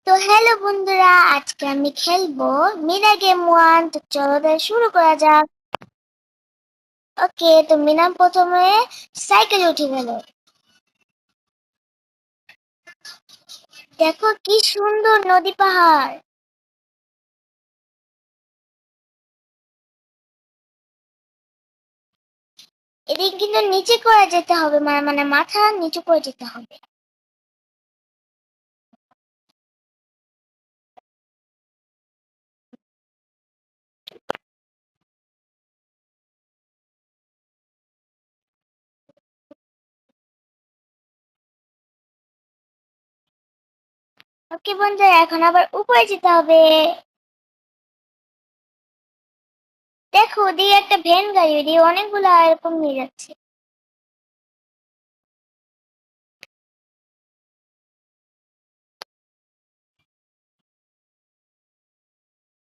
তো হ্যালো বন্ধুরা, আজকে আমি খেলবো মিনা গেম ওয়ান। তো চলো তাহলে শুরু করা যাক। ওকে, তো মিনা প্রথমে সাইকেল উঠে গেল। দেখো কি সুন্দর নদী পাহাড়। এদিকে কিন্তু নিচে করে যেতে হবে, মানে মানে মাথা নিচু করে যেতে হবে। ওকে বন্ধুরা, এখন আবার উপরে যেতে হবে। দেখো ওদিকে একটা ভ্যান গাড়ি, ওদিকে অনেকগুলো এরকম নিয়ে যাচ্ছে।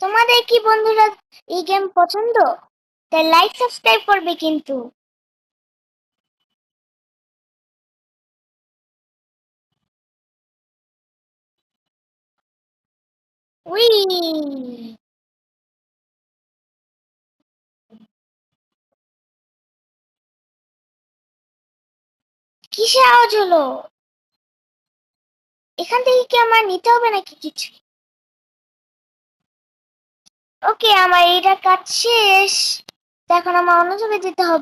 তোমাদের কি বন্ধুরা এই গেম পছন্দ? তাই লাইক সাবস্ক্রাইব করবে কিন্তু। উই, কিসের আওয়াজ হলো? এখান থেকে কি আমার নিতে হবে নাকি কিছু? ওকে, আমার এইটা কাজ শেষ। তো এখন আমার অন্য জায়গায় যেতে হবে।